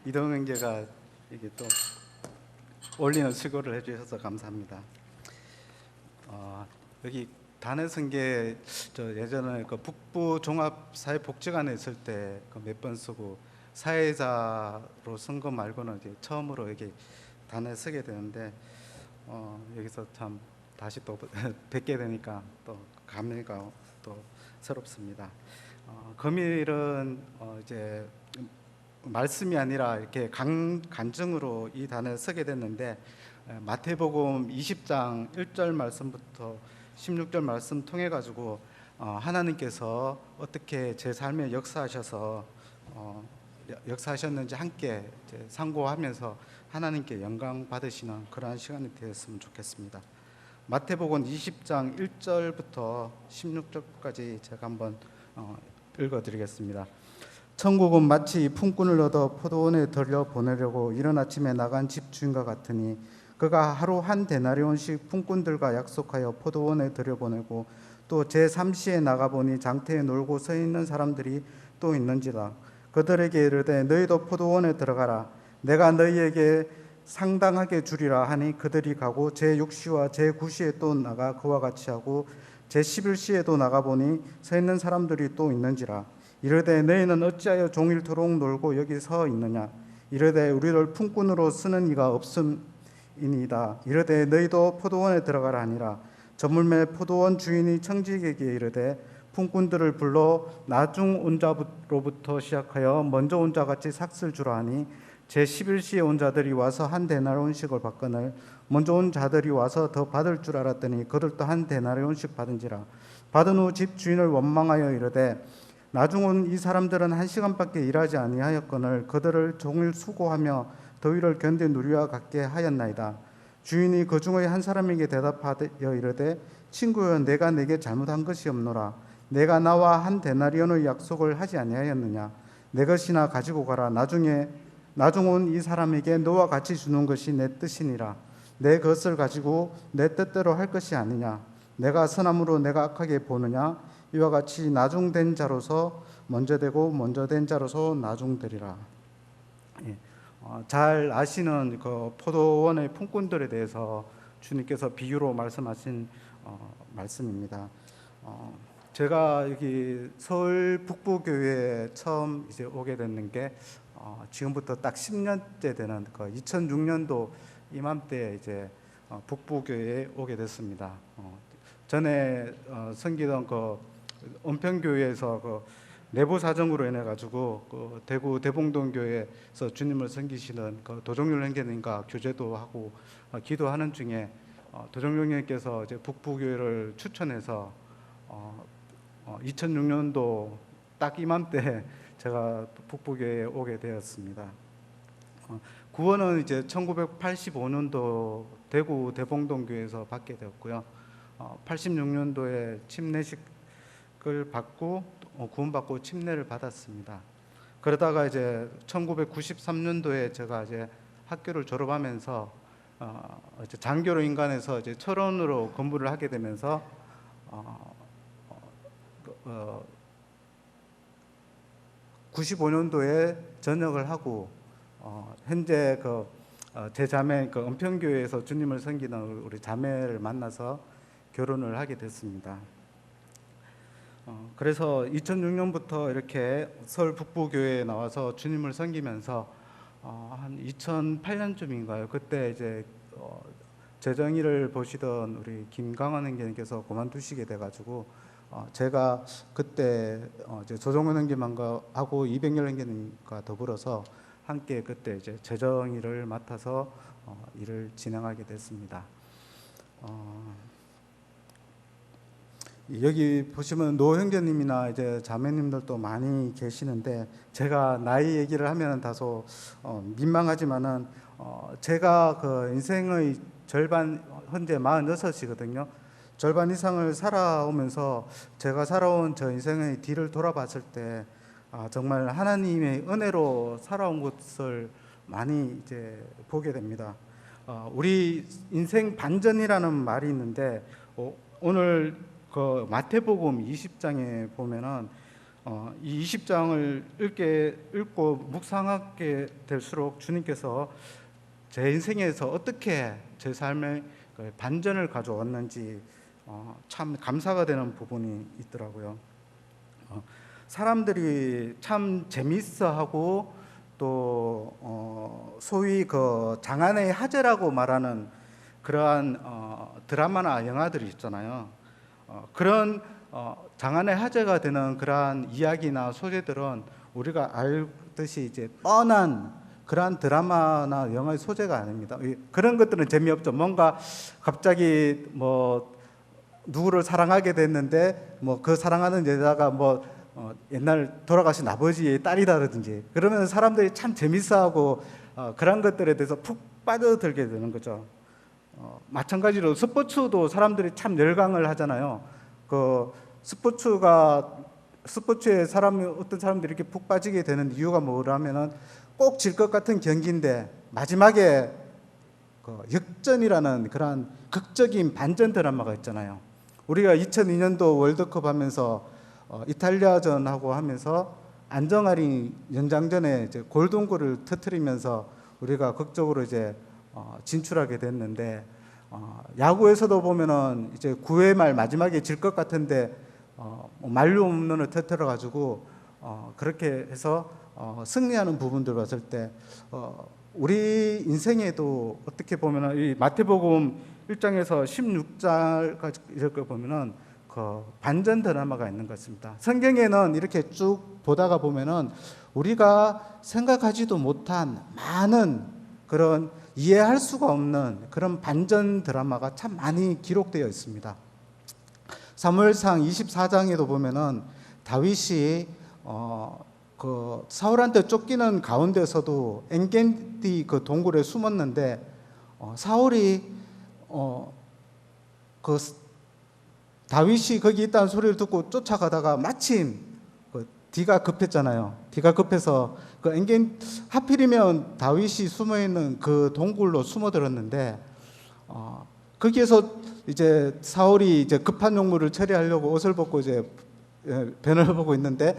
이동 형제가 이게 또 올리는 수고를 해주셔서 감사합니다. 여기 단해성계 저 예전에 그 북부 종합사회복지관에 있을 때 그 몇 번 쓰고 사회자로 쓴 거 말고는 이제 처음으로 여기 단에 쓰게 되는데 여기서 참 다시 또 뵙게 되니까 또 감회가 또 새롭습니다. 금일은 이제 말씀이 아니라 이렇게 간증으로 이 단에 서게 됐는데 마태복음 20장 1절 말씀부터 16절 말씀 통해 가지고 하나님께서 어떻게 제 삶에 역사하셨는지 함께 이제 상고하면서 하나님께 영광 받으시는 그러한 시간이 되었으면 좋겠습니다. 마태복음 20장 1절부터 16절까지 제가 한번 읽어드리겠습니다. 천국은 마치 품꾼을 얻어 포도원에 들여 보내려고 이른 아침에 나간 집주인과 같으니 그가 하루 한 데나리온씩 품꾼들과 약속하여 포도원에 들여보내고 또 제3시에 나가보니 장터에 놀고 서 있는 사람들이 또 있는지라. 그들에게 이르되 너희도 포도원에 들어가라. 내가 너희에게 상당하게 주리라 하니 그들이 가고 제6시와 제9시에 또 나가 그와 같이 하고 제11시에도 나가보니 서 있는 사람들이 또 있는지라. 이르되 너희는 어찌하여 종일토록 놀고 여기 서 있느냐. 이르되 우리를 품꾼으로 쓰는 이가 없음이니이다. 이르되 너희도 포도원에 들어가라 하니라. 저물매 포도원 주인이 청지기에게 이르되 품꾼들을 불러 나중 온 자로부터 시작하여 먼저 온 자같이 삭슬 주라 하니 제11시에 온 자들이 와서 한 데나리온씩을 받거늘 먼저 온 자들이 와서 더 받을 줄 알았더니 그들도 한 데나리온씩 받은지라. 받은 후 집 주인을 원망하여 이르되 나중 온 이 사람들은 1시간밖에 일하지 아니하였거늘 그들을 종일 수고하며 더위를 견뎌 누리와 같게 하였나이다. 주인이 그 중의 한 사람에게 대답하여 이르되 친구여 내가 내게 잘못한 것이 없노라. 내가 나와 한 데나리온의 약속을 하지 아니하였느냐. 내 것이나 가지고 가라. 나중 온 이 사람에게 너와 같이 주는 것이 내 뜻이니라. 내 것을 가지고 내 뜻대로 할 것이 아니냐. 내가 선함으로 내가 악하게 보느냐. 이와 같이 나중된 자로서 먼저 되고 먼저 된 자로서 나중되리라. 잘 아시는 그 포도원의 품꾼들에 대해서 주님께서 비유로 말씀하신 말씀입니다. 제가 여기 서울 북부교회에 처음 이제 오게 됐는 게 지금부터 딱 10년째 되는 그 2006년도 이맘때 이제 북부교회에 오게 됐습니다. 전에 섬기던 그 은평교회에서 그 내부 사정으로 인해 가지고 그 대구 대봉동교회에서 주님을 섬기시는 그 도종률 형제님과 교제도 하고 기도하는 중에 도종률 형제님께서 이제 북부교회를 추천해서 2006년도 딱 이맘때 제가 북부교회에 오게 되었습니다. 구원은 이제 1985년도 대구 대봉동교회에서 받게 되었고요. 86년도에 침례식을 받고 구원받고 침례를 받았습니다. 그러다가 이제 1993년도에 제가 이제 학교를 졸업하면서 이제 장교로 인간에서 이제 철원으로 근무를 하게 되면서 95년도에 전역을 하고 현재 제 자매 은평교회에서 주님을 섬기는 우리 자매를 만나서 결혼을 하게 됐습니다. 그래서 2006년부터 이렇게 서울 북부교회에 나와서 주님을 섬기면서 한 2008년쯤인가요? 그때 이제 재정일을 보시던 우리 김강원 형제님께서 그만두시게 돼가지고 제가 그때 이제 조정원 형제만하고 이백열 형제님과 더불어서 함께 그때 이제 재정일을 맡아서 일을 진행하게 됐습니다. 여기 보시면 노 형제님이나 이제 자매님들도 많이 계시는데 제가 나이 얘기를 하면 다소 민망하지만은 제가 그 인생의 절반 현재 46이거든요. 절반 이상을 살아오면서 제가 살아온 저 인생의 뒤를 돌아봤을 때 정말 하나님의 은혜로 살아온 것을 많이 이제 보게 됩니다. 우리 인생 반전이라는 말이 있는데 오늘 그 마태복음 20장에 보면은 이 20장을 읽고 묵상하게 될수록 주님께서 제 인생에서 어떻게 제 삶의 반전을 가져왔는지 참 감사가 되는 부분이 있더라고요. 사람들이 참 재밌어하고 또 소위 그 장안의 화제라고 말하는 그러한 드라마나 영화들이 있잖아요. 그런 장안의 화제가 되는 그러한 이야기나 소재들은 우리가 알듯이 이제 뻔한 그러한 드라마나 영화의 소재가 아닙니다. 그런 것들은 재미없죠. 뭔가 갑자기 뭐 누구를 사랑하게 됐는데 뭐 그 사랑하는 여자가 뭐 옛날 돌아가신 아버지의 딸이다라든지 그러면 사람들이 참 재밌어하고 그런 것들에 대해서 푹 빠져들게 되는 거죠. 마찬가지로 스포츠도 사람들이 참 열광을 하잖아요. 그 스포츠에 어떤 사람들이 이렇게 푹 빠지게 되는 이유가 뭐라면은 꼭 질 것 같은 경기인데 마지막에 그 역전이라는 그런 극적인 반전 드라마가 있잖아요. 우리가 2002년도 월드컵 하면서 이탈리아전하고 하면서 안정환이 연장전에 이제 골동골을 터뜨리면서 우리가 극적으로 이제 진출하게 됐는데, 야구에서도 보면은 이제 9회 말 마지막에 질 것 같은데 만루 홈런을 터뜨려 가지고 그렇게 해서 승리하는 부분들 봤을 때 우리 인생에도 어떻게 보면은 이 마태복음 1장에서 16장까지 이렇게 보면은 그 반전 드라마가 있는 것 같습니다. 성경에는 이렇게 쭉 보다가 보면은 우리가 생각하지도 못한 많은 그런 이해할 수가 없는 그런 반전 드라마가 참 많이 기록되어 있습니다. 사무엘상 24장에도 보면은 다윗이 그 사울한테 쫓기는 가운데서도 엔게디 그 동굴에 숨었는데 사울이 그 다윗이 거기 있다는 소리를 듣고 쫓아가다가 마침 그 뒤가 급했잖아요. 뒤가 급해서 그 하필이면 다윗이 숨어 있는 그 동굴로 숨어들었는데 거기에서 이제 사울이 이제 급한 용무를 처리하려고 옷을 벗고 이제 변을 보고 있는데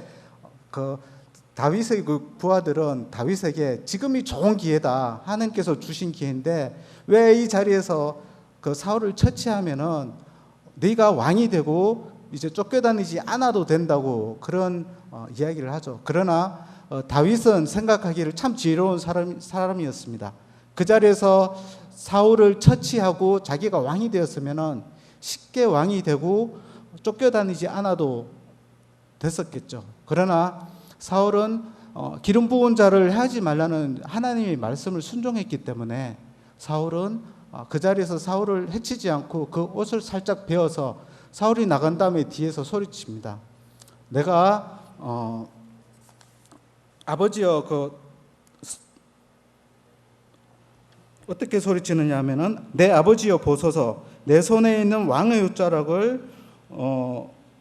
그 다윗의 그 부하들은 다윗에게 지금이 좋은 기회다. 하나님께서 주신 기회인데 왜 이 자리에서 그 사울을 처치하면은 네가 왕이 되고 이제 쫓겨다니지 않아도 된다고 그런 이야기를 하죠. 그러나 다윗은 생각하기를 참 지혜로운 사람이었습니다. 그 자리에서 사울을 처치하고 자기가 왕이 되었으면은 쉽게 왕이 되고 쫓겨다니지 않아도 됐었겠죠. 그러나 사울은 기름 부은 자를 하지 말라는 하나님의 말씀을 순종했기 때문에 사울은 그 자리에서 사울을 해치지 않고 그 옷을 살짝 베어서 사울이 나간 다음에 뒤에서 소리칩니다. 내가 아버지여 어떻게 소리치느냐 하면은 내 아버지여 보소서 내 손에 있는 왕의 윗자락을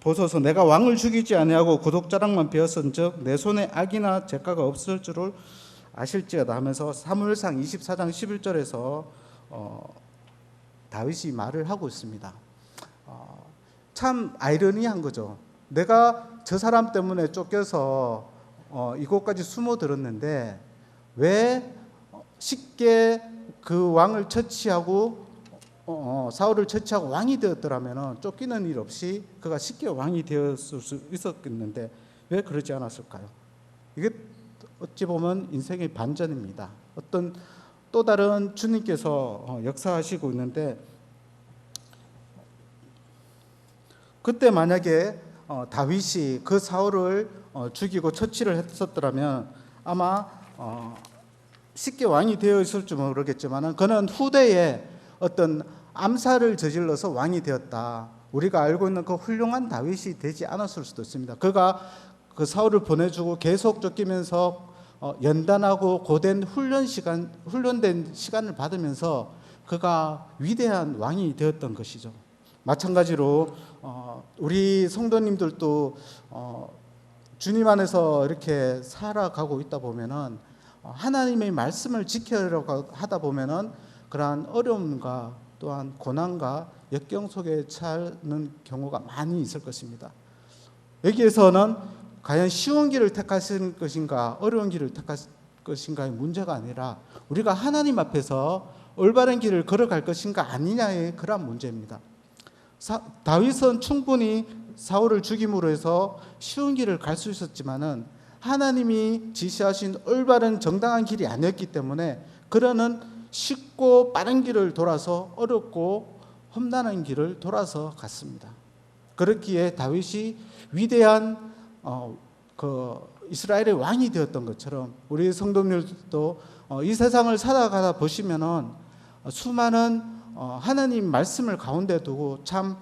보소서 내가 왕을 죽이지 아니하고 구독자락만 베었은즉 내 손에 악이나 죄가가 없을 줄을 아실지어다 하면서 사무엘상 24장 11절에서 다윗이 말을 하고 있습니다. 참 아이러니한 거죠. 내가 저 사람 때문에 쫓겨서 이곳까지 숨어들었는데 왜 쉽게 그 왕을 처치하고 사울을 처치하고 왕이 되었더라면 쫓기는 일 없이 그가 쉽게 왕이 되었을 수 있었겠는데 왜 그러지 않았을까요? 이게 어찌 보면 인생의 반전입니다. 어떤 또 다른 주님께서 역사하시고 있는데 그때 만약에 다윗이 그 사울을 죽이고 처치를 했었더라면 아마 쉽게 왕이 되어 있을 줄 모르겠지만 그는 후대에 어떤 암살을 저질러서 왕이 되었다. 우리가 알고 있는 그 훌륭한 다윗이 되지 않았을 수도 있습니다. 그가 그 사울을 보내주고 계속 쫓기면서 연단하고 고된 훈련된 시간을 받으면서 그가 위대한 왕이 되었던 것이죠. 마찬가지로 우리 성도님들도 주님 안에서 이렇게 살아가고 있다 보면은 하나님의 말씀을 지키려고 하다 보면은 그러한 어려움과 또한 고난과 역경 속에 처하는 경우가 많이 있을 것입니다. 여기에서는 과연 쉬운 길을 택하실 것인가 어려운 길을 택하실 것인가의 문제가 아니라 우리가 하나님 앞에서 올바른 길을 걸어갈 것인가 아니냐의 그런 문제입니다. 다윗은 충분히 사울을 죽임으로 해서 쉬운 길을 갈 수 있었지만은 하나님이 지시하신 올바른 정당한 길이 아니었기 때문에 그러는 쉽고 빠른 길을 돌아서 어렵고 험난한 길을 돌아서 갔습니다. 그렇기에 다윗이 위대한 이스라엘의 왕이 되었던 것처럼 우리 성도님들도 이 세상을 살아가다 보시면은 수많은 하나님 말씀을 가운데 두고 참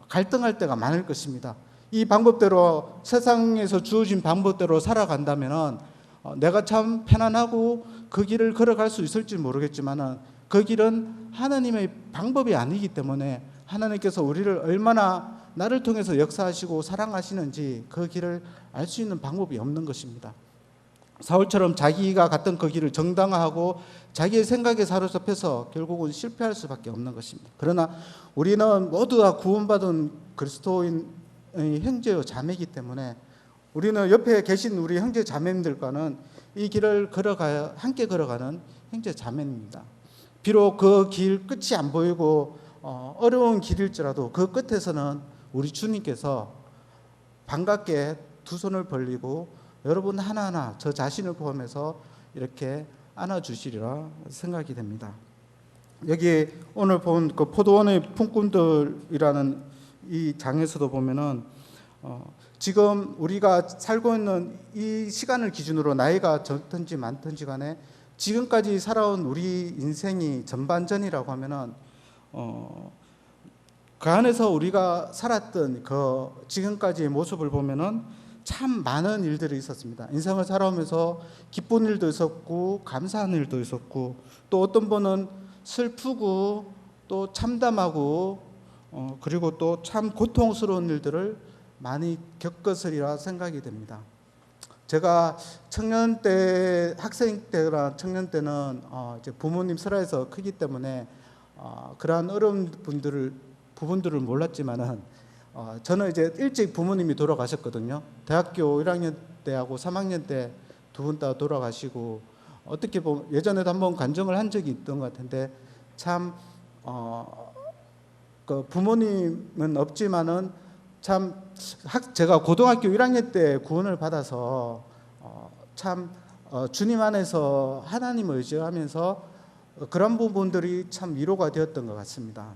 갈등할 때가 많을 것입니다. 이 방법대로 세상에서 주어진 방법대로 살아간다면은 내가 참 편안하고 그 길을 걸어갈 수 있을지 모르겠지만은 그 길은 하나님의 방법이 아니기 때문에 하나님께서 우리를 얼마나 나를 통해서 역사하시고 사랑하시는지 그 길을 알 수 있는 방법이 없는 것입니다. 사울처럼 자기가 갔던 그 길을 정당화하고 자기의 생각에 사로잡혀서 결국은 실패할 수밖에 없는 것입니다. 그러나 우리는 모두 다 구원받은 그리스도인의 형제요 자매이기 때문에 우리는 옆에 계신 우리 형제 자매님들과는 이 길을 함께 걸어가는 형제 자매입니다. 비록 그 길 끝이 안 보이고 어려운 길일지라도 그 끝에서는 우리 주님께서 반갑게 두 손을 벌리고 여러분 하나하나 저 자신을 포함해서 이렇게 안아주시리라 생각이 됩니다. 여기 오늘 본 그 포도원의 품꾼들이라는 이 장에서도 보면은 지금 우리가 살고 있는 이 시간을 기준으로 나이가 적든지 많든지 간에 지금까지 살아온 우리 인생이 전반전이라고 하면은 그 안에서 우리가 살았던 그 지금까지의 모습을 보면은 참 많은 일들이 있었습니다. 인생을 살아오면서 기쁜 일도 있었고 감사한 일도 있었고 또 어떤 분은 슬프고 또 참담하고 그리고 또 참 고통스러운 일들을 많이 겪었으리라 생각이 됩니다. 제가 청년 때 학생 때나 청년 때는 이제 부모님 슬하에서 크기 때문에 그러한 어려운 부분들을 몰랐지만은 저는 이제 일찍 부모님이 돌아가셨거든요. 대학교 1학년 때하고 3학년 때 두 분 다 돌아가시고 어떻게 보면 예전에도 한번 간증을 한 적이 있던 것 같은데 참 그 부모님은 없지만은 참 제가 고등학교 1학년 때 구원을 받아서 참 주님 안에서 하나님을 의지하면서 그런 부분들이 참 위로가 되었던 것 같습니다.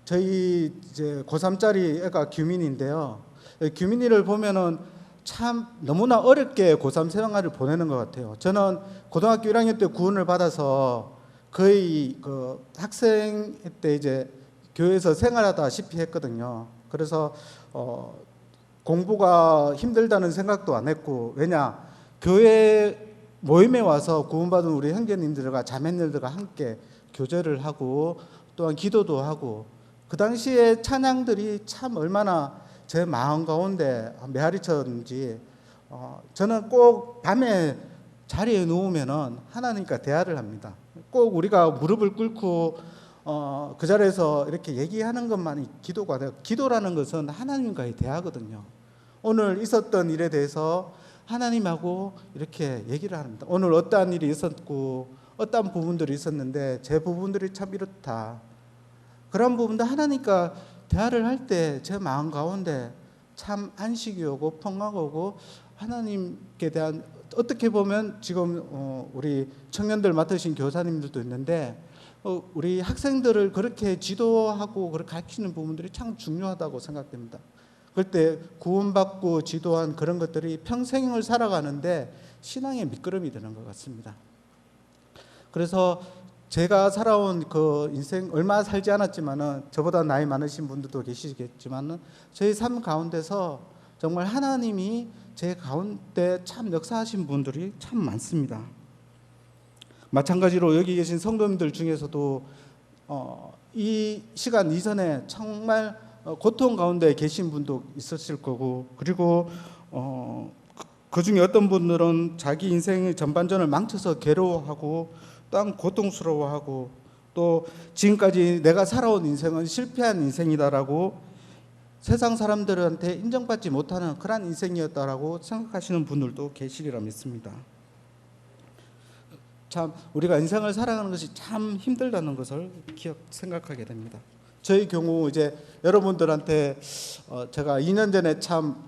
저희 이제 고3짜리 애가 규민인데요. 규민이를 보면은 참 너무나 어렵게 고3 생활을 보내는 것 같아요. 저는 고등학교 1학년 때 구원을 받아서 거의 그 학생 때 이제 교회에서 생활하다시피 했거든요. 그래서 공부가 힘들다는 생각도 안 했고 왜냐 교회 모임에 와서 구원받은 우리 형제님들과 자매님들과 함께 교제를 하고 또한 기도도 하고 그 당시에 찬양들이 참 얼마나 제 마음 가운데 메아리쳤는지 저는 꼭 밤에 자리에 누우면은 하나님과 대화를 합니다. 꼭 우리가 무릎을 꿇고 그 자리에서 이렇게 얘기하는 것만이 기도가 돼요. 기도라는 것은 하나님과의 대화거든요. 오늘 있었던 일에 대해서 하나님하고 이렇게 얘기를 합니다. 오늘 어떠한 일이 있었고 어떠한 부분들이 있었는데 제 부분들이 참 이렇다. 그런 부분도 하나님과 대화를 할 때 제 마음 가운데 참 안식이 오고 평화가 오고 하나님께 대한 어떻게 보면 지금 우리 청년들 맡으신 교사님들도 있는데 우리 학생들을 그렇게 지도하고 그렇게 가르치는 부분들이 참 중요하다고 생각됩니다. 그때 구원받고 지도한 그런 것들이 평생을 살아가는데 신앙의 밑거름이 되는 것 같습니다. 그래서 제가 살아온 그 인생 얼마 살지 않았지만은 저보다 나이 많으신 분들도 계시겠지만은 저희 삶 가운데서 정말 하나님이 제 가운데 참 역사하신 분들이 참 많습니다. 마찬가지로 여기 계신 성도님들 중에서도 이 시간 이전에 정말 고통 가운데 계신 분도 있었을 거고 그리고 그 중에 어떤 분들은 자기 인생의 전반전을 망쳐서 괴로워하고 또한 고통스러워하고 또 지금까지 내가 살아온 인생은 실패한 인생이다라고 세상 사람들한테 인정받지 못하는 그런 인생이었다라고 생각하시는 분들도 계시리라 믿습니다. 참 우리가 인생을 살아가는 것이 참 힘들다는 것을 생각하게 됩니다. 저희 경우 이제 여러분들한테 제가 2년 전에 참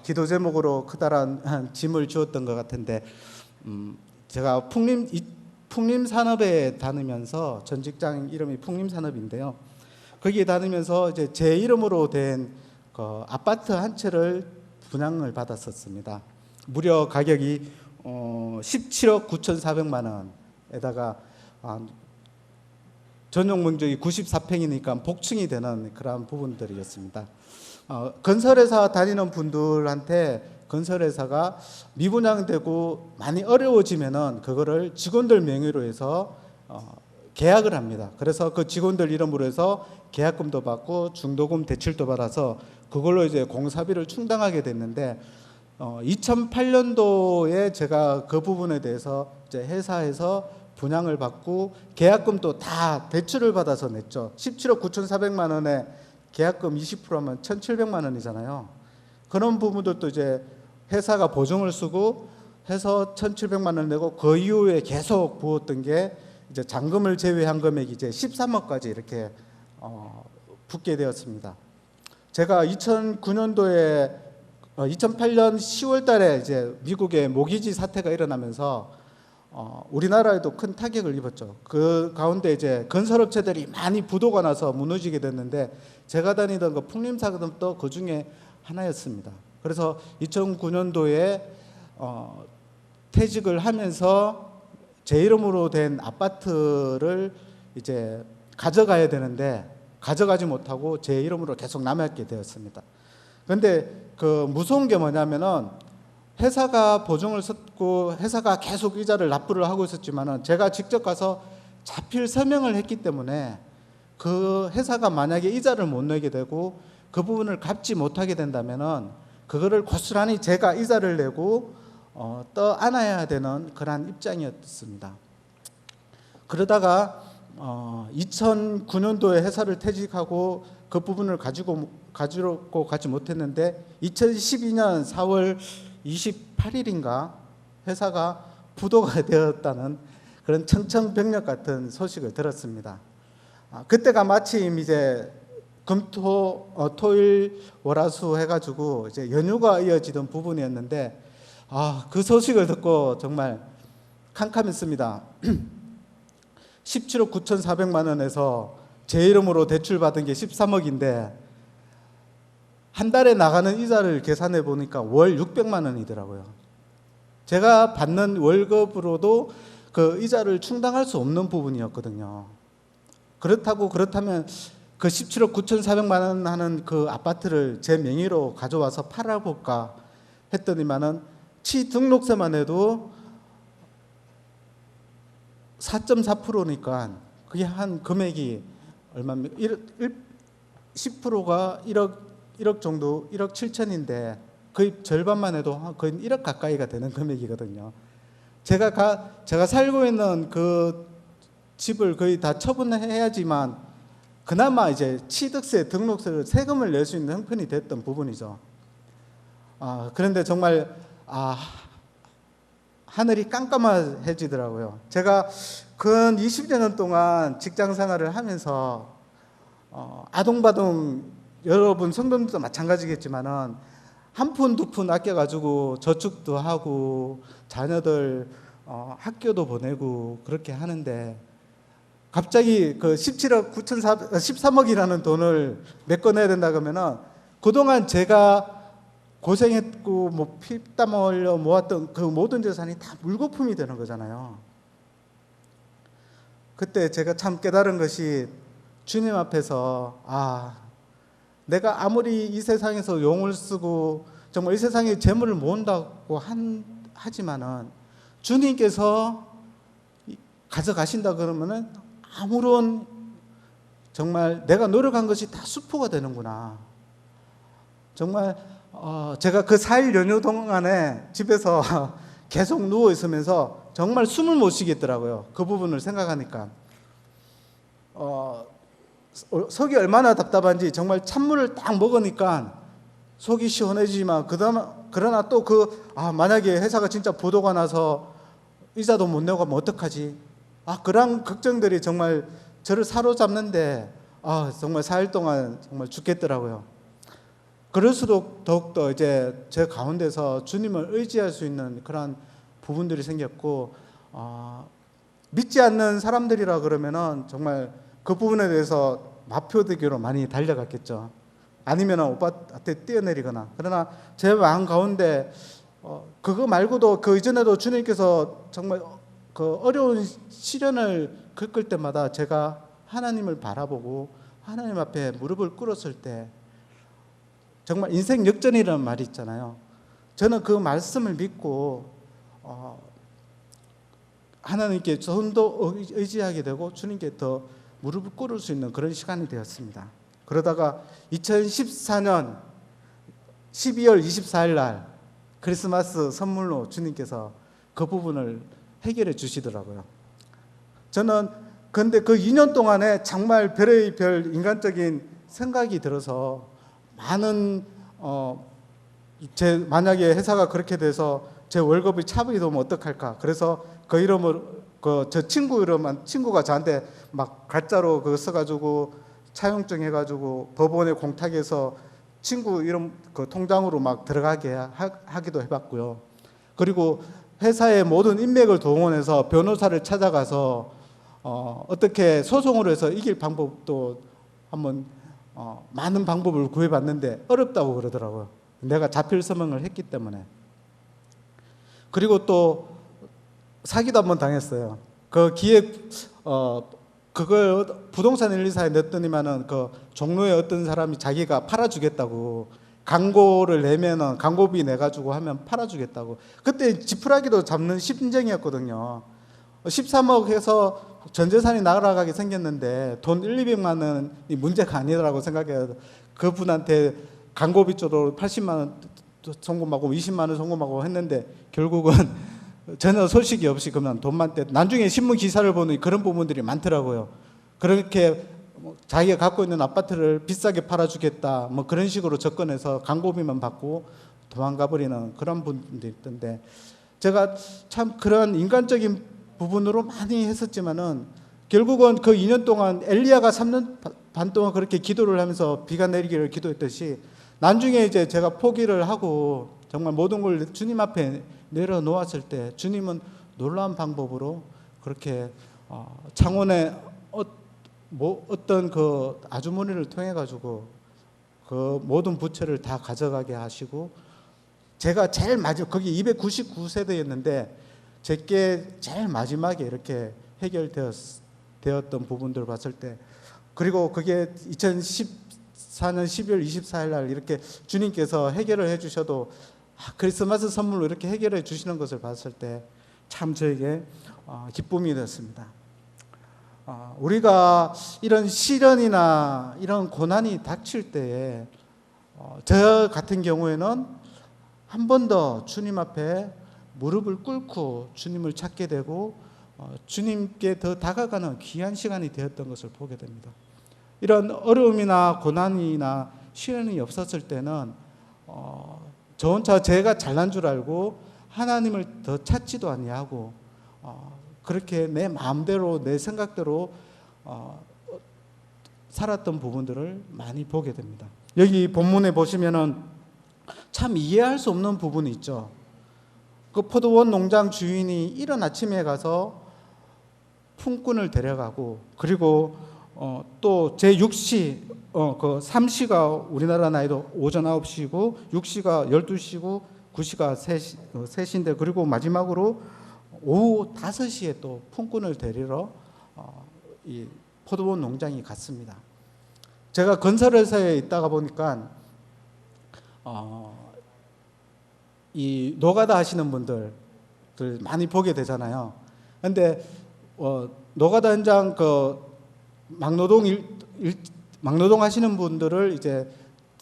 기도 제목으로 커다란 짐을 주었던 것 같은데, 제가 풍림산업에 다니면서, 전 직장 이름이 풍림산업인데요, 거기에 다니면서 이제 제 이름으로 된 그 아파트 한 채를 분양을 받았었습니다. 무려 가격이 17억 9,400만 원에다가 전용 면적이 94평이니까 복층이 되는 그런 부분들이었습니다. 건설회사 다니는 분들한테 건설회사가 미분양되고 많이 어려워지면은 그거를 직원들 명의로 해서 계약을 합니다. 그래서 그 직원들 이름으로 해서 계약금도 받고 중도금 대출도 받아서 그걸로 이제 공사비를 충당하게 됐는데, 2008년도에 제가 그 부분에 대해서 이제 회사에서 분양을 받고 계약금도 다 대출을 받아서 냈죠. 17억 9,400만 원에 계약금 20%면 1,700만 원이잖아요. 그런 부분들도 이제 회사가 보증을 쓰고 해서 1,700만 원 내고, 그 이후에 계속 부었던 게 이제 잔금을 제외한 금액이 이제 13억까지 이렇게 붙게 되었습니다. 제가 2009년도에 2008년 10월 달에 이제 미국의 모기지 사태가 일어나면서 우리나라에도 큰 타격을 입었죠. 그 가운데 이제 건설업체들이 많이 부도가 나서 무너지게 됐는데, 제가 다니던 그 풍림사업도 그 중에 하나였습니다. 그래서 2009년도에 퇴직을 하면서 제 이름으로 된 아파트를 이제 가져가야 되는데 가져가지 못하고 제 이름으로 계속 남았게 되었습니다. 그런데 그 무서운 게 뭐냐면은, 회사가 보증을 썼고 회사가 계속 이자를 납부를 하고 있었지만은 제가 직접 가서 자필 서명을 했기 때문에 그 회사가 만약에 이자를 못 내게 되고 그 부분을 갚지 못하게 된다면은 그거를 고스란히 제가 이자를 내고 떠안아야 되는 그러한 입장이었습니다. 그러다가 2009년도에 회사를 퇴직하고 그 부분을 가지고 가지 못했는데, 2012년 4월 28일인가 회사가 부도가 되었다는 그런 청천벽력 같은 소식을 들었습니다. 그때가 마침 이제 토일 월화수 해가지고 이제 연휴가 이어지던 부분이었는데, 그 소식을 듣고 정말 캄캄했습니다. 17억 9,400만 원에서 제 이름으로 대출받은 게 13억인데 한 달에 나가는 이자를 계산해 보니까 월 600만 원이더라고요. 제가 받는 월급으로도 그 이자를 충당할 수 없는 부분이었거든요. 그렇다면 그 17억 9,400만 원 하는 그 아파트를 제 명의로 가져와서 팔아볼까 했더니만은 취등록세만 해도 4.4%니까 그게 한 금액이 얼마입니까? 10%가 1억 정도, 1억 7천인데 거의 절반만 해도 거의 1억 가까이가 되는 금액이거든요. 제가 살고 있는 그 집을 거의 다 처분해야지만 그나마 이제 취득세, 등록세를 세금을 낼 수 있는 형편이 됐던 부분이죠. 그런데 정말 하늘이 깜깜해지더라고요. 제가 근 20여 년 동안 직장 생활을 하면서 아동바동 여러분 성도님도 마찬가지겠지만은 한 푼 두 푼 아껴가지고 저축도 하고 자녀들 학교도 보내고 그렇게 하는데, 갑자기 그 17억 13억이라는 돈을 메꿔내야 된다 그러면은 그동안 제가 고생했고 뭐 피땀 흘려 모았던 그 모든 재산이 다 물거품이 되는 거잖아요. 그때 제가 참 깨달은 것이, 주님 앞에서 내가 아무리 이 세상에서 용을 쓰고 정말 이 세상에 재물을 모은다고 하지만은 주님께서 가져가신다 그러면은 아무런 정말 내가 노력한 것이 다 수포가 되는구나. 정말 제가 그 4일 연휴 동안에 집에서 계속 누워 있으면서 정말 숨을 못 쉬겠더라고요. 그 부분을 생각하니까 속이 얼마나 답답한지 정말 찬물을 딱 먹으니까 속이 시원해지지만 그러나 또 만약에 회사가 진짜 부도가 나서 이자도 못 내고 가면 어떡하지? 그런 걱정들이 정말 저를 사로잡는데 정말 4일 동안 정말 죽겠더라고요. 그럴수록 더욱더 이제 제 가운데서 주님을 의지할 수 있는 그런 부분들이 생겼고, 믿지 않는 사람들이라 그러면은 정말 그 부분에 대해서 마표되기로 많이 달려갔겠죠. 아니면 오빠한테 뛰어내리거나. 그러나 제 마음 가운데 그거 말고도 그 이전에도 주님께서 정말 그 어려운 시련을 겪을 때마다 제가 하나님을 바라보고 하나님 앞에 무릎을 꿇었을 때 정말 인생 역전이라는 말이 있잖아요. 저는 그 말씀을 믿고 하나님께 좀 더 의지하게 되고 주님께 더 무릎을 꿇을 수 있는 그런 시간이 되었습니다. 그러다가 2014년 12월 24일 날 크리스마스 선물로 주님께서 그 부분을 해결해 주시더라고요. 저는 근데 그 2년 동안에 정말 별의 별 인간적인 생각이 들어서 많은 만약에 회사가 그렇게 돼서 제 월급이 차익이 되면 어떡할까? 그래서 그 이름을 저 친구 이름만 친구가 저한테 막 가짜로 그거 써가지고 차용증 해가지고 법원에 공탁해서 친구 이름 그 통장으로 막 들어가게 하기도 해봤고요. 그리고 회사의 모든 인맥을 동원해서 변호사를 찾아가서 어떻게 소송으로 해서 이길 방법도 한번 많은 방법을 구해봤는데 어렵다고 그러더라고요. 내가 자필 서명을 했기 때문에. 그리고 또 사기도 한번 당했어요. 그 기획 그걸 부동산 124에 냈더니만은 그 종로에 어떤 사람이 자기가 팔아주겠다고 광고를 내면은 광고비 내가지고 하면 팔아주겠다고. 그때 지푸라기도 잡는 심정이었거든요. 13억 해서 전 재산이 날아가게 생겼는데 돈 200만 원이 문제가 아니라고 생각해요. 그분한테 광고비 쪽으로 80만 원 송금하고 20만 원 송금하고 했는데 결국은 전혀 소식이 없이 그러면 돈만 떼. 나중에 신문 기사를 보니 그런 부분들이 많더라고요. 그렇게 자기가 갖고 있는 아파트를 비싸게 팔아주겠다 뭐 그런 식으로 접근해서 광고비만 받고 도망가 버리는 그런 분들이 있던데, 제가 참 그런 인간적인 부분으로 많이 했었지만은 결국은 그 2년 동안 엘리야가 3년 반 동안 그렇게 기도를 하면서 비가 내리기를 기도했듯이 나중에 이제 제가 포기를 하고 정말 모든 걸 주님 앞에 내려놓았을 때 주님은 놀라운 방법으로 그렇게 창원의 어떤 그 아주머니를 통해 가지고 그 모든 부채를 다 가져가게 하시고, 제가 제일 마지막 거기 299세대였는데 제게 제일 마지막에 이렇게 해결되었던 부분들을 봤을 때, 그리고 그게 2014년 12월 24일 날 이렇게 주님께서 해결을 해주셔도 크리스마스 선물로 이렇게 해결해 주시는 것을 봤을 때 참 저에게 기쁨이 되었습니다. 우리가 이런 시련이나 이런 고난이 닥칠 때에 저 같은 경우에는 한 번 더 주님 앞에 무릎을 꿇고 주님을 찾게 되고 주님께 더 다가가는 귀한 시간이 되었던 것을 보게 됩니다. 이런 어려움이나 고난이나 시련이 없었을 때는 저 혼자 제가 잘난 줄 알고 하나님을 더 찾지도 아니하고 그렇게 내 마음대로 내 생각대로 살았던 부분들을 많이 보게 됩니다. 여기 본문에 보시면은 참 이해할 수 없는 부분이 있죠. 그 포도원 농장 주인이 이른 아침에 가서 품꾼을 데려가고, 그리고 또 제6시 그 3시가 우리나라 나이도 오전 9시고 6시가 12시고 9시가 3시인데, 그리고 마지막으로 오후 5시에 또 품꾼을 데리러 이 포도원 농장이 갔습니다. 제가 건설회사에 있다가 보니까 이 노가다 하시는 분들 많이 보게 되잖아요. 근데 노가다 현장 그 막노동 하시는 분들을 이제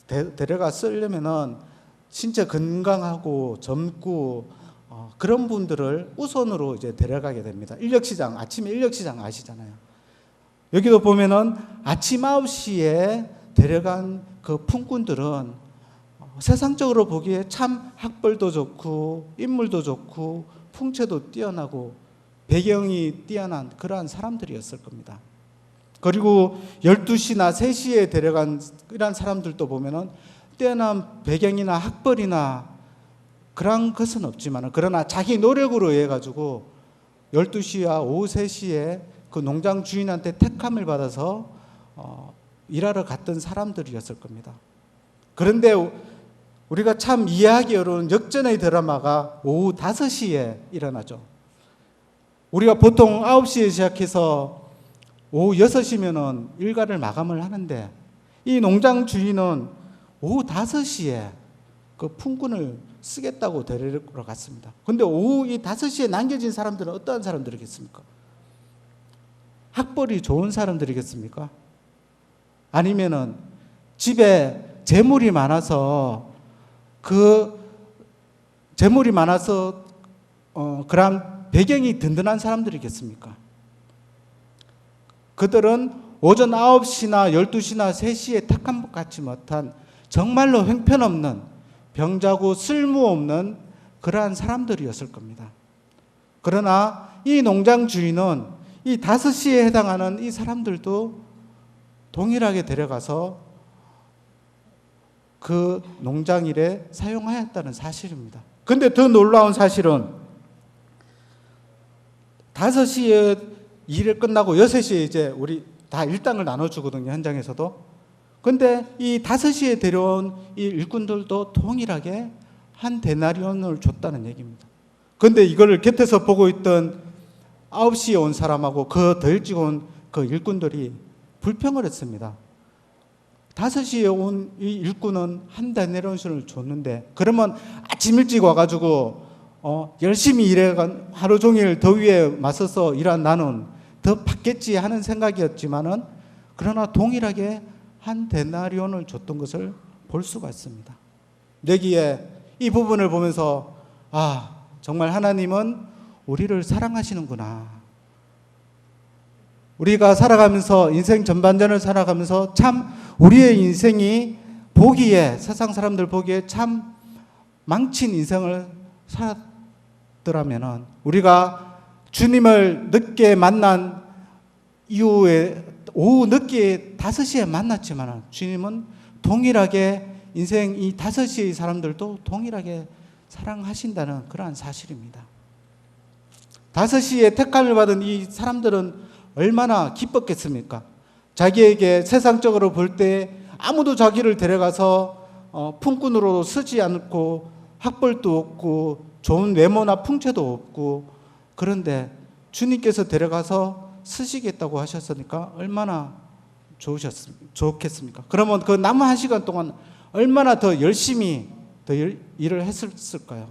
데려가 쓰려면은 진짜 건강하고 젊고 그런 분들을 우선으로 이제 데려가게 됩니다. 인력시장, 아침에 인력시장 아시잖아요. 여기도 보면은 아침 9시에 데려간 그 품꾼들은 세상적으로 보기에 참 학벌도 좋고 인물도 좋고 풍채도 뛰어나고 배경이 뛰어난 그러한 사람들이었을 겁니다. 그리고 12시나 3시에 데려간 이런 사람들도 보면은 뛰어난 배경이나 학벌이나 그런 것은 없지만 그러나 자기 노력으로 해 가지고 12시와 오후 3시에 그 농장 주인한테 택함을 받아서 일하러 갔던 사람들이었을 겁니다. 그런데 우리가 참 이해하기 어려운 역전의 드라마가 오후 5시에 일어나죠. 우리가 보통 9시에 시작해서 오후 6시면은 일과를 마감을 하는데 이 농장 주인은 오후 5시에 그 품꾼을 쓰겠다고 데리러 갔습니다. 근데 오후 이 5시에 남겨진 사람들은 어떠한 사람들이겠습니까? 학벌이 좋은 사람들이겠습니까? 아니면은 집에 재물이 많아서 그런 배경이 든든한 사람들이겠습니까? 그들은 오전 9시나 12시나 3시에 택함 받지 못한 정말로 형편없는 병자고 쓸모없는 그러한 사람들이었을 겁니다. 그러나 이 농장 주인은 이 5시에 해당하는 이 사람들도 동일하게 데려가서 그 농장일에 사용하였다는 사실입니다. 근데 더 놀라운 사실은 5시에 일이 끝나고 6시에 이제 우리 다 일당을 나눠주거든요, 현장에서도. 근데 이 5시에 데려온 이 일꾼들도 동일하게 한 데나리온을 줬다는 얘기입니다. 근데 이걸 곁에서 보고 있던 9시에 온 사람하고 그 더 일찍 온 그 일꾼들이 불평을 했습니다. 5시에 온 이 일꾼은 한 데나리온을 줬는데 그러면 아침 일찍 와가지고 열심히 일해간 하루 종일 더위에 맞서서 일한 나는 더 받겠지 하는 생각이었지만은 그러나 동일하게 한 데나리온을 줬던 것을 볼 수가 있습니다. 여기에 이 부분을 보면서 정말 하나님은 우리를 사랑하시는구나. 우리가 살아가면서 인생 전반전을 살아가면서 참 우리의 인생이 보기에 세상 사람들 보기에 참 망친 인생을 살았더라면은 우리가 주님을 늦게 만난 이후에 오후 늦게 5시에 만났지만 주님은 동일하게 인생 이 5시의 사람들도 동일하게 사랑하신다는 그러한 사실입니다. 5시에 택함을 받은 이 사람들은 얼마나 기뻤겠습니까? 자기에게 세상적으로 볼 때 아무도 자기를 데려가서 품꾼으로 쓰지 않고 학벌도 없고 좋은 외모나 풍채도 없고 그런데 주님께서 데려가서 쓰시겠다고 하셨으니까 얼마나 좋겠습니까? 그러면 그 남은 1시간 동안 얼마나 더 열심히 더 일을 했을까요?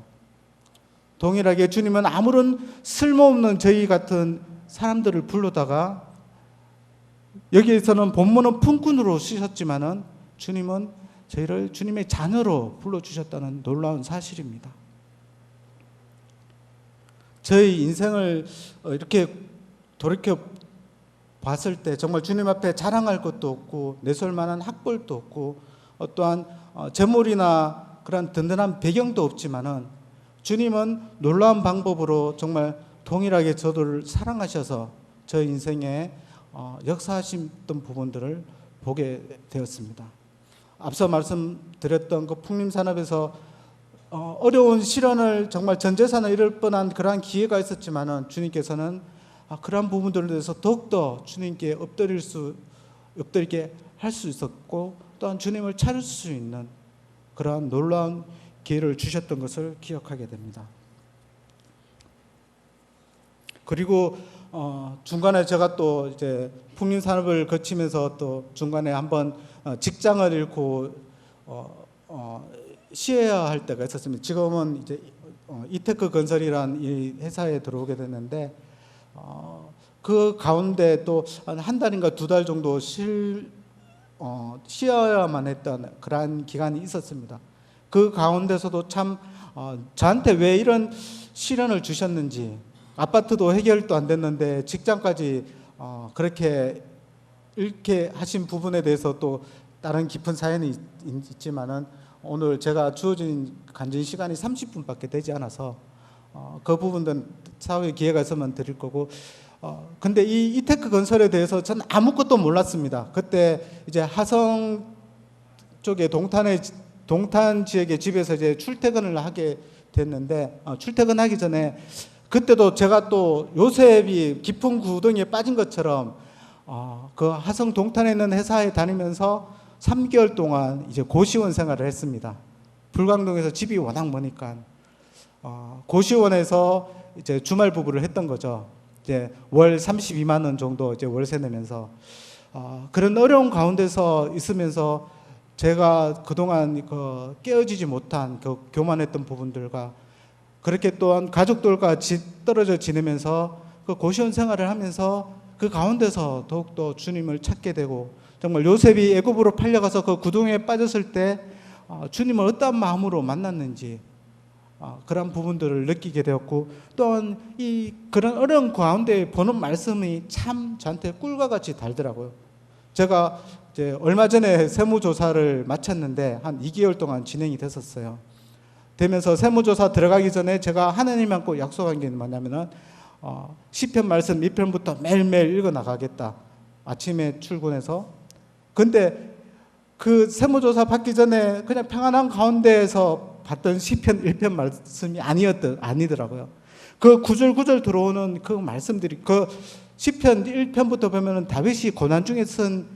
동일하게 주님은 아무런 쓸모없는 저희 같은 사람들을 불러다가 여기에서는 본문은 품꾼으로 쓰셨지만은 주님은 저희를 주님의 자녀로 불러주셨다는 놀라운 사실입니다. 저희 인생을 이렇게 돌이켜 봤을 때 정말 주님 앞에 자랑할 것도 없고 내세울 만한 학벌도 없고 어떠한 재물이나 그런 든든한 배경도 없지만은 주님은 놀라운 방법으로 정말 동일하게 저를 사랑하셔서 저 인생에 역사하셨던 부분들을 보게 되었습니다. 앞서 말씀드렸던 그 풍림산업에서 어려운 시련을 정말 전 재산을 잃을 뻔한 그러한 기회가 있었지만은 주님께서는 그러한 부분들에 대해서 더욱더 주님께 엎드리게 할 수 있었고 또한 주님을 찾을 수 있는 그러한 놀라운 기회를 주셨던 것을 기억하게 됩니다. 그리고 중간에 제가 또 이제 풍림산업을 거치면서 또 중간에 한번 직장을 잃고 쉬어야 할 때가 있었습니다. 지금은 이제 이테크 건설이라는 이 회사에 들어오게 됐는데 그 가운데 또 한 달인가 2달 정도 쉬어야만 했던 그러한 기간이 있었습니다. 그 가운데서도 참 저한테 왜 이런 시련을 주셨는지 아파트도 해결도 안 됐는데 직장까지 그렇게 이렇게 하신 부분에 대해서 또 다른 깊은 사연이 있지만은 오늘 제가 주어진 간증 시간이 30분밖에 되지 않아서 그 부분은 사후에 기회가 있으면 드릴 거고, 근데 이 이테크 건설에 대해서 저는 아무것도 몰랐습니다. 그때 이제 하성 쪽에 동탄 지역의 집에서 이제 출퇴근을 하게 됐는데, 출퇴근하기 전에 그때도 제가 또 요셉이 깊은 구덩이에 빠진 것처럼 그 하성 동탄에 있는 회사에 다니면서 3개월 동안 이제 고시원 생활을 했습니다. 불광동에서 집이 워낙 머니까 고시원에서 이제 주말 부부를 했던 거죠. 이제 월 32만 원 정도 이제 월세 내면서 그런 어려운 가운데서 있으면서 제가 그동안 깨어지지 못한 교만했던 부분들과 그렇게 또한 가족들과 떨어져 지내면서 그 고시원 생활을 하면서 그 가운데서 더욱더 주님을 찾게 되고, 정말 요셉이 애굽으로 팔려가서 그 구덩이에 빠졌을 때 주님을 어떤 마음으로 만났는지 그런 부분들을 느끼게 되었고, 또한 그런 어려운 가운데 보는 말씀이 참 저한테 꿀과 같이 달더라고요. 제가 이제 얼마 전에 세무조사를 마쳤는데 한 2개월 동안 진행이 됐었어요. 되면서 세무조사 들어가기 전에 제가 하나님만 꼭 약속한 게 뭐냐면은 시편 말씀 2편부터 매일매일 읽어 나가겠다. 아침에 출근해서. 근데 그 세무조사 받기 전에 그냥 평안한 가운데에서 봤던 시편 1편 말씀이 아니더라고요. 그 구절구절 들어오는 그 말씀들이, 그 시편 1편부터 보면은 다윗이 고난 중에 쓴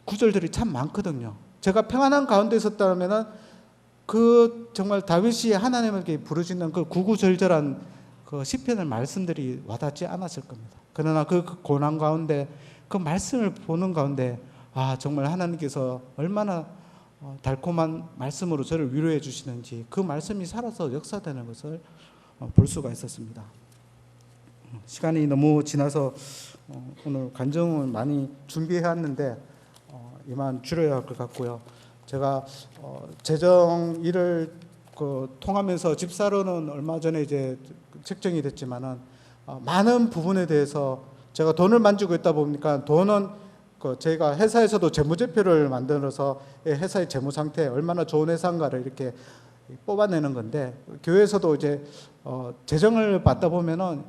구절들이 참 많거든요. 제가 평안한 가운데 있었다면은 그 정말 다윗이 하나님에게 부르짖는 그 구구절절한 그 시편의 말씀들이 와닿지 않았을 겁니다. 그러나 그 고난 가운데 그 말씀을 보는 가운데 정말 하나님께서 얼마나 달콤한 말씀으로 저를 위로해 주시는지, 그 말씀이 살아서 역사되는 것을 볼 수가 있었습니다. 시간이 너무 지나서 오늘 간증을 많이 준비해 왔는데 이만 줄여야 할 것 같고요. 제가 재정 일을 통하면서 집사로는 얼마 전에 이제 책정이 됐지만은 많은 부분에 대해서 제가 돈을 만지고 있다 보니까 돈은 저희가 회사에서도 재무제표를 만들어서 회사의 재무 상태 얼마나 좋은 회사인가를 이렇게 뽑아내는 건데, 교회에서도 이제 재정을 받다 보면은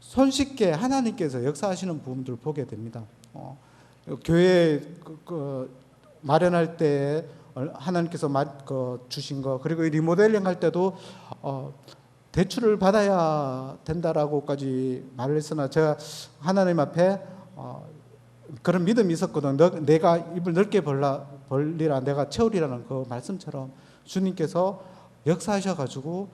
손쉽게 하나님께서 역사하시는 부분들을 보게 됩니다. 교회 마련할 때 하나님께서 주신 거, 그리고 리모델링 할 때도 대출을 받아야 된다라고까지 말을 했으나 제가 하나님 앞에 그런 믿음이 있었거든. 내가 입을 넓게 벌리라 내가 채우리라는 그 말씀처럼 주님께서 역사하셔가지고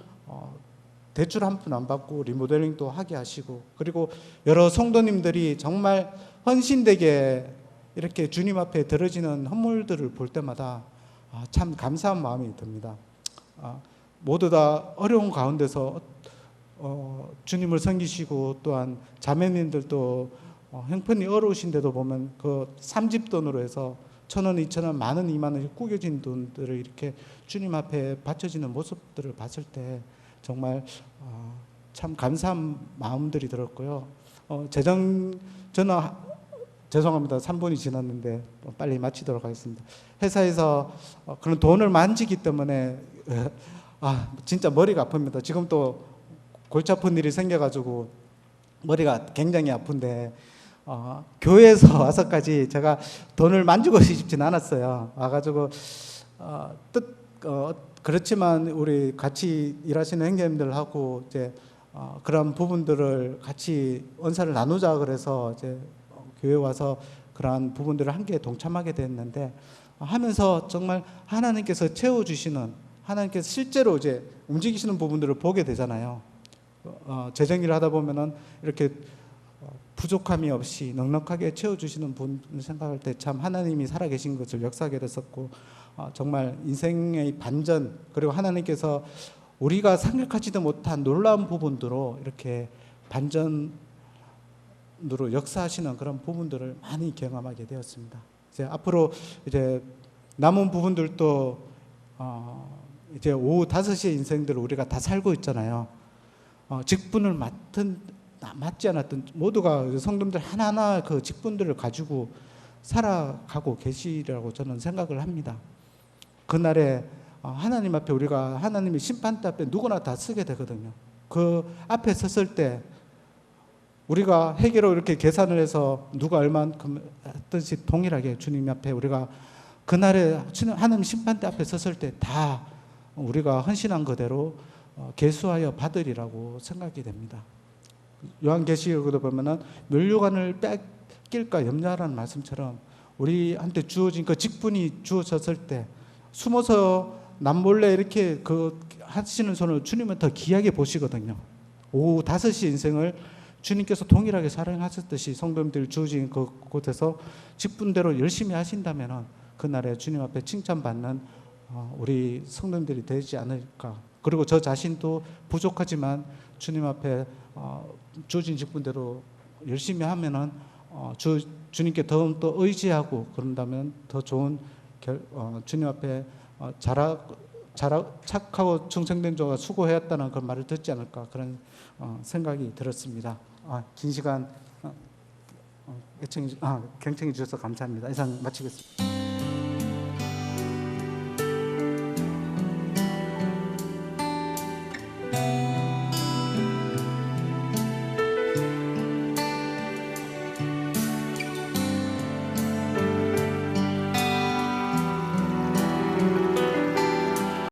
대출 한 푼 안 받고 리모델링도 하게 하시고, 그리고 여러 성도님들이 정말 헌신되게 이렇게 주님 앞에 들어지는 헌물들을 볼 때마다 참 감사한 마음이 듭니다. 모두 다 어려운 가운데서 주님을 섬기시고, 또한 자매님들도 형편이 어려우신데도 보면 그 3집돈으로 해서 1,000원, 2,000원, 10,000원, 20,000원이 꾸겨진 돈들을 이렇게 주님 앞에 바쳐지는 모습들을 봤을 때 정말 참 감사한 마음들이 들었고요. 저는 죄송합니다. 3분이 지났는데 빨리 마치도록 하겠습니다. 회사에서 그런 돈을 만지기 때문에 진짜 머리가 아픕니다. 지금 또 골치 아픈 일이 생겨가지고 머리가 굉장히 아픈데 교회에서 와서까지 제가 돈을 만지고 싶진 않았어요. 와가지고 그렇지만 우리 같이 일하시는 형제님들하고 이제 그런 부분들을 같이 언사를 나누자 그래서 이제 교회 와서 그러한 부분들을 함께 동참하게 됐는데, 하면서 정말 하나님께서 채워주시는, 하나님께서 실제로 이제 움직이시는 부분들을 보게 되잖아요. 재정일을 하다 보면은 이렇게 부족함이 없이 넉넉하게 채워주시는 분을 생각할 때 참 하나님이 살아계신 것을 역사하게 됐었고, 정말 인생의 반전, 그리고 하나님께서 우리가 생각하지도 못한 놀라운 부분들로 이렇게 반전으로 역사하시는 그런 부분들을 많이 경험하게 되었습니다. 이제 앞으로 이제 남은 부분들도 이제 오후 5시의 인생들을 우리가 다 살고 있잖아요. 직분을 맡은 맞지 않았던 모두가 성도님들 하나하나 그 직분들을 가지고 살아가고 계시라고 저는 생각을 합니다. 그날에 하나님 앞에 우리가 하나님의 심판대 앞에 누구나 다 서게 되거든요. 그 앞에 섰을 때 우리가 회계로 이렇게 계산을 해서 누가 얼마만큼 했든지 동일하게 주님 앞에 우리가 그날에 하나님 심판대 앞에 섰을 때 다 우리가 헌신한 그대로 계수하여 받으리라고 생각이 됩니다. 요한계시록에도 보면은 면류관을 뺏길까 염려하라는 말씀처럼 우리한테 주어진 그 직분이 주어졌을 때 숨어서 남몰래 이렇게 그 하시는 손을 주님은 더 귀하게 보시거든요. 오후 5시 인생을 주님께서 동일하게 사랑하셨듯이 성도님들 주어진 그곳에서 직분대로 열심히 하신다면 그날에 주님 앞에 칭찬받는 우리 성도님들이 되지 않을까. 그리고 저 자신도 부족하지만 주님 앞에 주어진 직분대로 열심히 하면은 주님께 더욱더 의지하고 그런다면 더 좋은 주님 앞에 착하고 충성된 자가 수고하였다는 그 말을 듣지 않을까 그런 생각이 들었습니다. 긴 시간 경청해 주셔서 감사합니다. 이상 마치겠습니다.